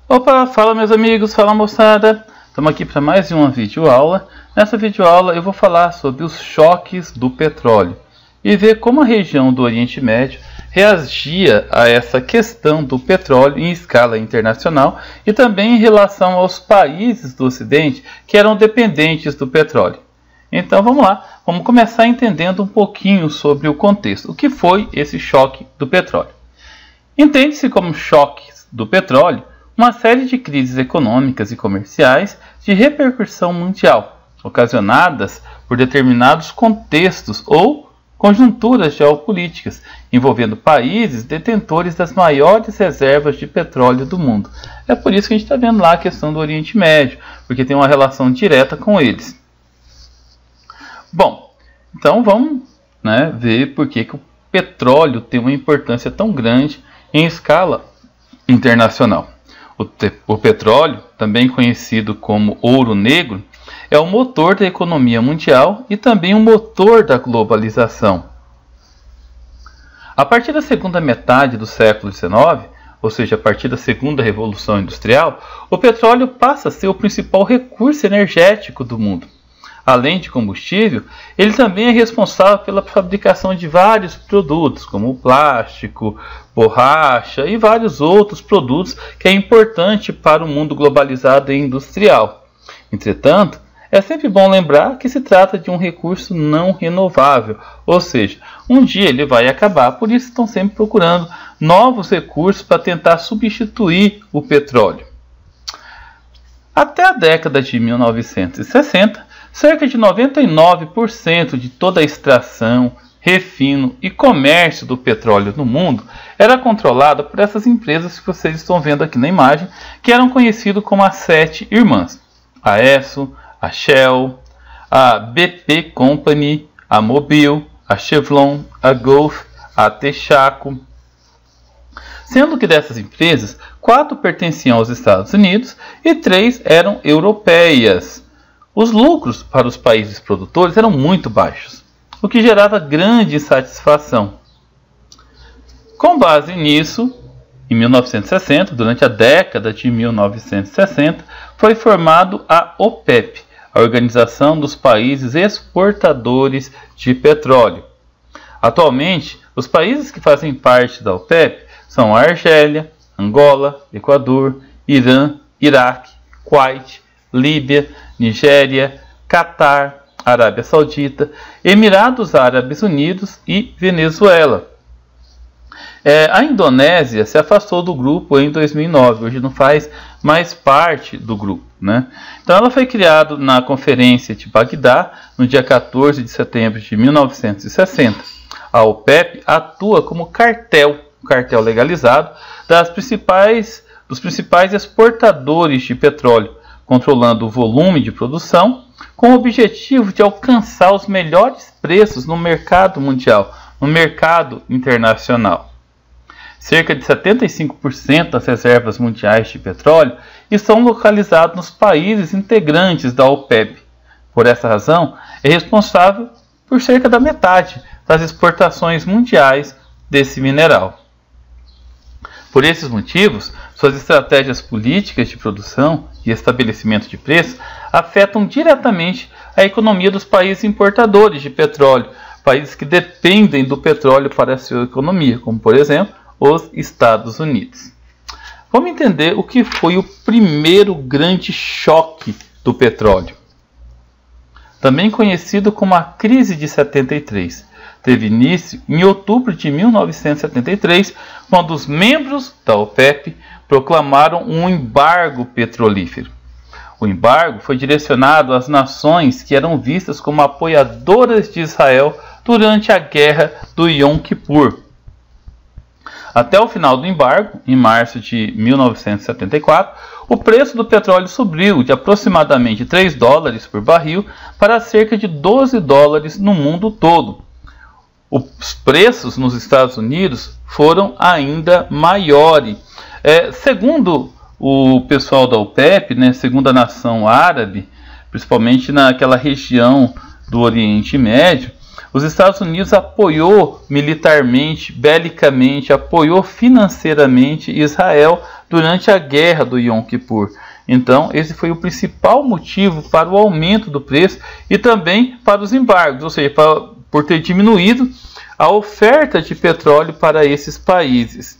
Opa, fala meus amigos, fala moçada, estamos aqui para mais uma videoaula. Nessa videoaula eu vou falar sobre os choques do petróleo e ver como a região do Oriente Médio reagia a essa questão do petróleo em escala internacional e também em relação aos países do Ocidente que eram dependentes do petróleo. Então vamos lá, vamos começar entendendo um pouquinho sobre o contexto. O que foi esse choque do petróleo? Entende-se como choques do petróleo uma série de crises econômicas e comerciais de repercussão mundial, ocasionadas por determinados contextos ou conjunturas geopolíticas, envolvendo países detentores das maiores reservas de petróleo do mundo. É por isso que a gente está vendo lá a questão do Oriente Médio, porque tem uma relação direta com eles. Bom, então vamos ver por que o petróleo tem uma importância tão grande em escala internacional. O petróleo, também conhecido como ouro negro, é o motor da economia mundial e também o motor da globalização. A partir da segunda metade do século XIX, ou seja, a partir da segunda revolução industrial, o petróleo passa a ser o principal recurso energético do mundo. Além de combustível, ele também é responsável pela fabricação de vários produtos, como plástico, borracha e vários outros produtos que é importante para o mundo globalizado e industrial. Entretanto, é sempre bom lembrar que se trata de um recurso não renovável, ou seja, um dia ele vai acabar, por isso estão sempre procurando novos recursos para tentar substituir o petróleo. Até a década de 1960, cerca de 99% de toda a extração, refino e comércio do petróleo no mundo era controlada por essas empresas que vocês estão vendo aqui na imagem, que eram conhecidas como as 7 irmãs: a Esso, a Shell, a BP Company, a Mobil, a Chevron, a Gulf, a Texaco. Sendo que dessas empresas, 4 pertenciam aos Estados Unidos e 3 eram europeias. Os lucros para os países produtores eram muito baixos, o que gerava grande insatisfação. Com base nisso, em 1960, durante a década de 1960, foi formado a OPEP, a Organização dos Países Exportadores de Petróleo. Atualmente, os países que fazem parte da OPEP são a Argélia, Angola, Equador, Irã, Iraque, Kuwait, Líbia, Nigéria, Catar, Arábia Saudita, Emirados Árabes Unidos e Venezuela. A Indonésia se afastou do grupo em 2009, hoje não faz mais parte do grupo. Então ela foi criada na Conferência de Bagdá no dia 14 de setembro de 1960. A OPEP atua como um cartel legalizado dos principais exportadores de petróleo, controlando o volume de produção, com o objetivo de alcançar os melhores preços no mercado mundial, no mercado internacional. Cerca de 75% das reservas mundiais de petróleo estão localizadas nos países integrantes da OPEP. Por essa razão, é responsável por cerca da metade das exportações mundiais desse mineral. Por esses motivos, suas estratégias políticas de produção e estabelecimento de preços afetam diretamente a economia dos países importadores de petróleo, países que dependem do petróleo para a sua economia, como por exemplo os Estados Unidos. Vamos entender o que foi o primeiro grande choque do petróleo. Também conhecido como a crise de 73. Teve início em outubro de 1973, quando os membros da OPEP proclamaram um embargo petrolífero. O embargo foi direcionado às nações que eram vistas como apoiadoras de Israel durante a guerra do Yom Kippur. Até o final do embargo, em março de 1974, o preço do petróleo subiu de aproximadamente $3 por barril para cerca de $12 no mundo todo. Os preços nos Estados Unidos foram ainda maiores. Segundo o pessoal da OPEP, segundo a nação árabe, principalmente naquela região do Oriente Médio, Os Estados Unidos apoiou militarmente, belicamente, apoiou financeiramente Israel durante a guerra do Yom Kippur. Então, esse foi o principal motivo para o aumento do preço e também para os embargos, ou seja, por ter diminuído a oferta de petróleo para esses países.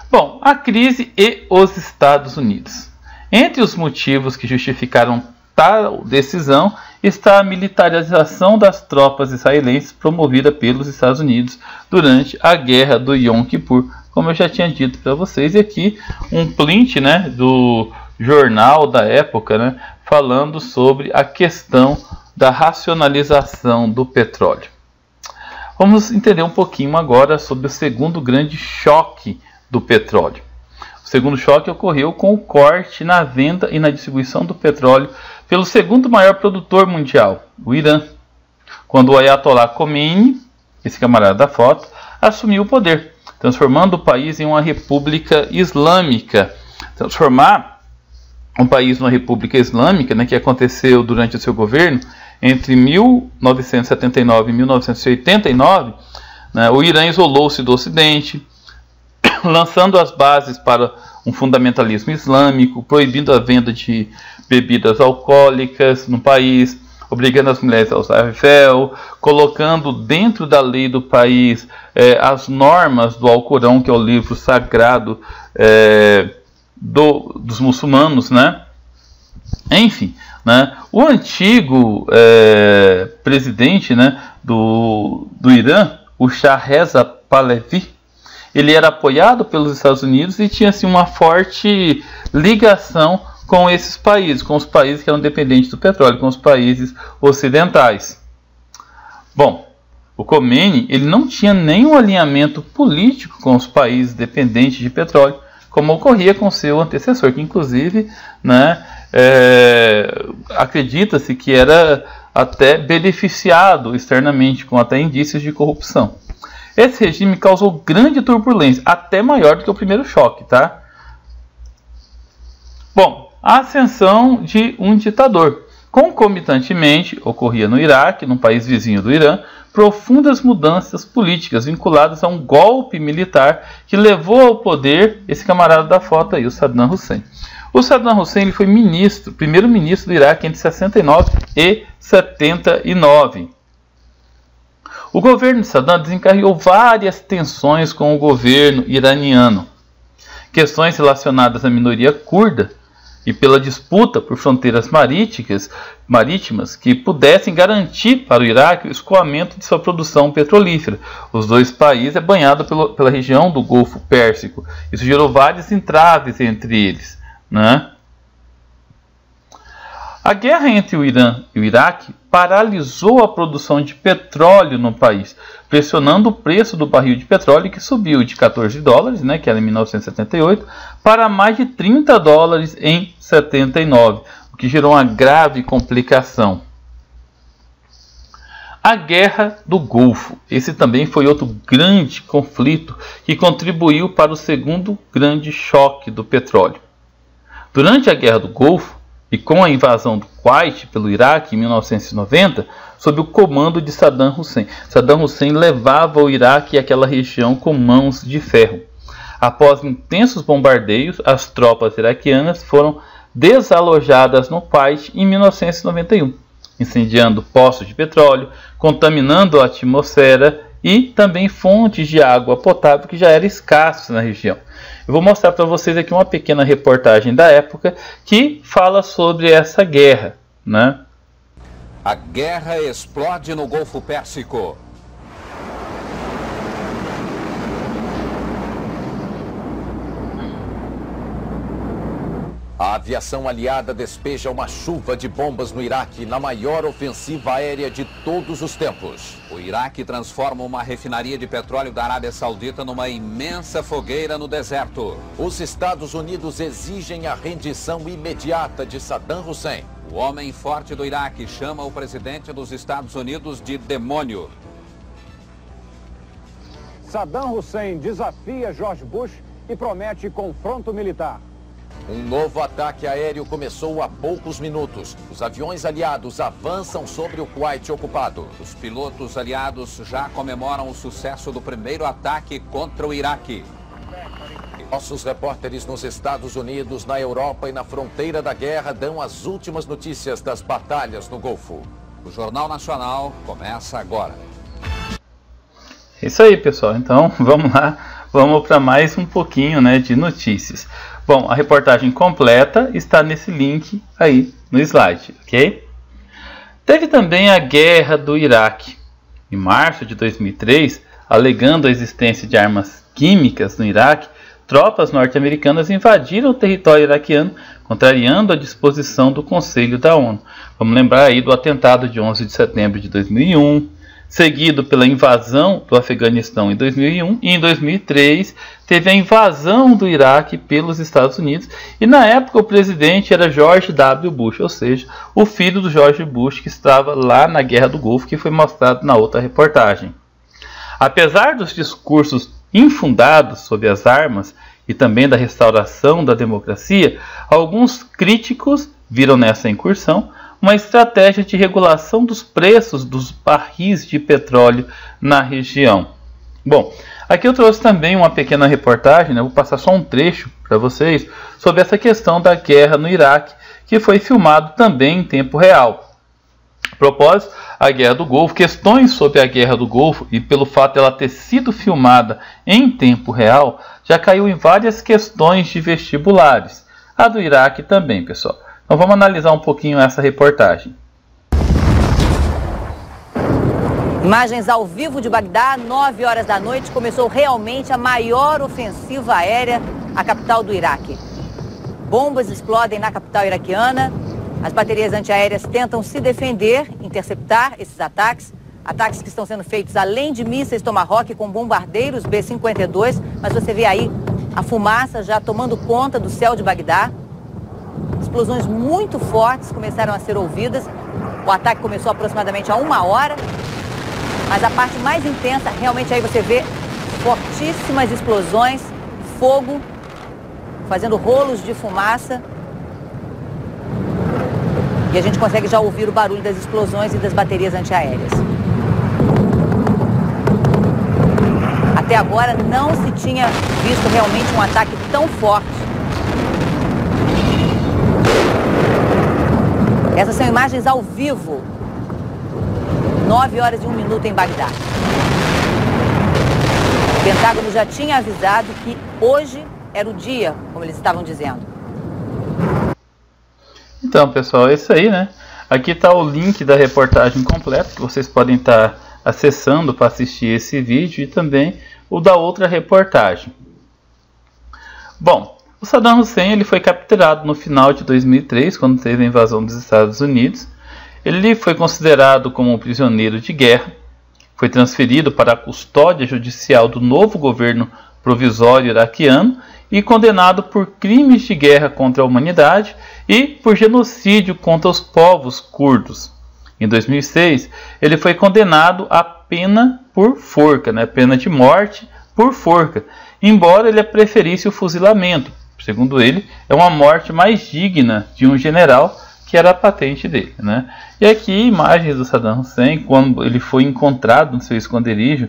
Bom, a crise e os Estados Unidos. Entre os motivos que justificaram tal decisão está a militarização das tropas israelenses promovida pelos Estados Unidos durante a guerra do Yom Kippur, como eu já tinha dito para vocês. E aqui um print, né, do jornal da época, né, falando sobre a questão da racionalização do petróleo. Vamos entender um pouquinho agora sobre o segundo grande choque do petróleo. O segundo choque ocorreu com o corte na venda e na distribuição do petróleo pelo segundo maior produtor mundial, o Irã, quando o Ayatollah Khomeini, esse camarada da foto, assumiu o poder, transformando o país em uma república islâmica. Transformar um país numa república islâmica, né, que aconteceu durante o seu governo, entre 1979 e 1989, né, o Irã isolou-se do Ocidente, lançando as bases para um fundamentalismo islâmico, proibindo a venda de bebidas alcoólicas no país, obrigando as mulheres a usar véu, colocando dentro da lei do país as normas do Alcorão, que é o livro sagrado dos muçulmanos, né? Enfim, né? O antigo presidente, né, do Irã, o Shah Reza Pahlavi, ele era apoiado pelos Estados Unidos e tinha assim, uma forte ligação com esses países, com os países que eram dependentes do petróleo, com os países ocidentais. Bom, o Khomeini ele não tinha nenhum alinhamento político com os países dependentes de petróleo, como ocorria com seu antecessor, que inclusive, né, acredita-se que era até beneficiado externamente, com até indícios de corrupção. Esse regime causou grande turbulência, até maior do que o primeiro choque, tá? Bom, a ascensão de um ditador. Concomitantemente, ocorria no Iraque, num país vizinho do Irã, profundas mudanças políticas vinculadas a um golpe militar que levou ao poder esse camarada da foto aí, o Saddam Hussein. O Saddam Hussein ele foi primeiro-ministro do Iraque entre 69 e 79. O governo de Saddam desencadeou várias tensões com o governo iraniano. Questões relacionadas à minoria curda e pela disputa por fronteiras marítimas que pudessem garantir para o Iraque o escoamento de sua produção petrolífera. Os dois países é banhado pela região do Golfo Pérsico. Isso gerou vários entraves entre eles, né? A guerra entre o Irã e o Iraque paralisou a produção de petróleo no país, pressionando o preço do barril de petróleo, que subiu de $14, né, que era em 1978, para mais de $30 em 79, o que gerou uma grave complicação. A Guerra do Golfo. Esse também foi outro grande conflito que contribuiu para o segundo grande choque do petróleo. Durante a Guerra do Golfo, e com a invasão do Kuwait pelo Iraque em 1990, sob o comando de Saddam Hussein. Saddam Hussein levava o Iraque e aquela região com mãos de ferro. Após intensos bombardeios, as tropas iraquianas foram desalojadas no Kuwait em 1991, incendiando poços de petróleo, contaminando a atmosfera e também fontes de água potável que já eram escassas na região. Eu vou mostrar para vocês aqui uma pequena reportagem da época que fala sobre essa guerra, né? A guerra explode no Golfo Pérsico. A aviação aliada despeja uma chuva de bombas no Iraque na maior ofensiva aérea de todos os tempos. O Iraque transforma uma refinaria de petróleo da Arábia Saudita numa imensa fogueira no deserto. Os Estados Unidos exigem a rendição imediata de Saddam Hussein. O homem forte do Iraque chama o presidente dos Estados Unidos de demônio. Saddam Hussein desafia George Bush e promete confronto militar. Um novo ataque aéreo começou há poucos minutos. Os aviões aliados avançam sobre o Kuwait ocupado. Os pilotos aliados já comemoram o sucesso do primeiro ataque contra o Iraque. Nossos repórteres nos Estados Unidos, na Europa e na fronteira da guerra dão as últimas notícias das batalhas no Golfo. O Jornal Nacional começa agora. É isso aí, pessoal. Então, vamos lá. Vamos para mais um pouquinho, né, de notícias. Bom, a reportagem completa está nesse link aí no slide, ok? Teve também a guerra do Iraque. Em março de 2003, alegando a existência de armas químicas no Iraque, tropas norte-americanas invadiram o território iraquiano, contrariando a disposição do Conselho da ONU. Vamos lembrar aí do atentado de 11 de setembro de 2001, seguido pela invasão do Afeganistão em 2001, e em 2003 teve a invasão do Iraque pelos Estados Unidos, e na época o presidente era George W. Bush, ou seja, o filho do George Bush que estava lá na Guerra do Golfo, que foi mostrado na outra reportagem. Apesar dos discursos infundados sobre as armas e também da restauração da democracia, alguns críticos viram nessa incursão uma estratégia de regulação dos preços dos barris de petróleo na região. Bom, aqui eu trouxe também uma pequena reportagem, né? Vou passar só um trecho para vocês sobre essa questão da guerra no Iraque, que foi filmado também em tempo real. A propósito, a Guerra do Golfo, questões sobre a Guerra do Golfo e pelo fato dela ter sido filmada em tempo real, já caiu em várias questões de vestibulares. A do Iraque também, pessoal. Então vamos analisar um pouquinho essa reportagem. Imagens ao vivo de Bagdá, 9 horas da noite, começou realmente a maior ofensiva aérea à capital do Iraque. Bombas explodem na capital iraquiana. As baterias antiaéreas tentam se defender, interceptar esses ataques. Ataques que estão sendo feitos além de mísseis Tomahawk com bombardeiros B-52. Mas você vê aí a fumaça já tomando conta do céu de Bagdá. Explosões muito fortes começaram a ser ouvidas. O ataque começou aproximadamente há 1 hora. Mas a parte mais intensa, realmente aí você vê fortíssimas explosões, fogo, fazendo rolos de fumaça. E a gente consegue já ouvir o barulho das explosões e das baterias antiaéreas. Até agora não se tinha visto realmente um ataque tão forte. Essas são imagens ao vivo. 9 horas e 1 minuto em Bagdá. O Pentágono já tinha avisado que hoje era o dia, como eles estavam dizendo. Então, pessoal, é isso aí, né? Aqui está o link da reportagem completa, que vocês podem estar acessando para assistir esse vídeo, e também o da outra reportagem. Bom, o Saddam Hussein ele foi capturado no final de 2003, quando teve a invasão dos Estados Unidos. Ele foi considerado como um prisioneiro de guerra, foi transferido para a custódia judicial do novo governo provisório iraquiano e condenado por crimes de guerra contra a humanidade e por genocídio contra os povos curdos. Em 2006, ele foi condenado à pena por forca, né? Pena de morte por forca, embora ele preferisse o fuzilamento. Segundo ele, é uma morte mais digna de um general, que era a patente dele, né? E aqui imagens do Saddam Hussein quando ele foi encontrado no seu esconderijo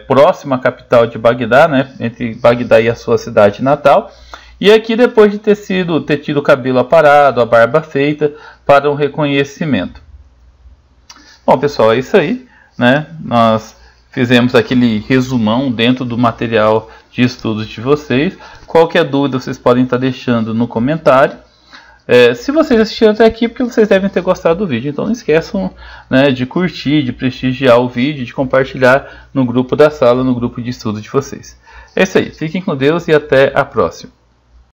próximo à capital de Bagdá, né? Entre Bagdá e a sua cidade natal. E aqui depois de ter tido o cabelo aparado, a barba feita para um reconhecimento. Bom, pessoal, é isso aí, né? Nós fizemos aquele resumão dentro do material de estudos de vocês. Qualquer dúvida vocês podem estar deixando no comentário. Se vocês assistiram até aqui, porque vocês devem ter gostado do vídeo. Então não esqueçam, né, de curtir, de prestigiar o vídeo, de compartilhar no grupo da sala, no grupo de estudo de vocês. É isso aí. Fiquem com Deus e até a próxima.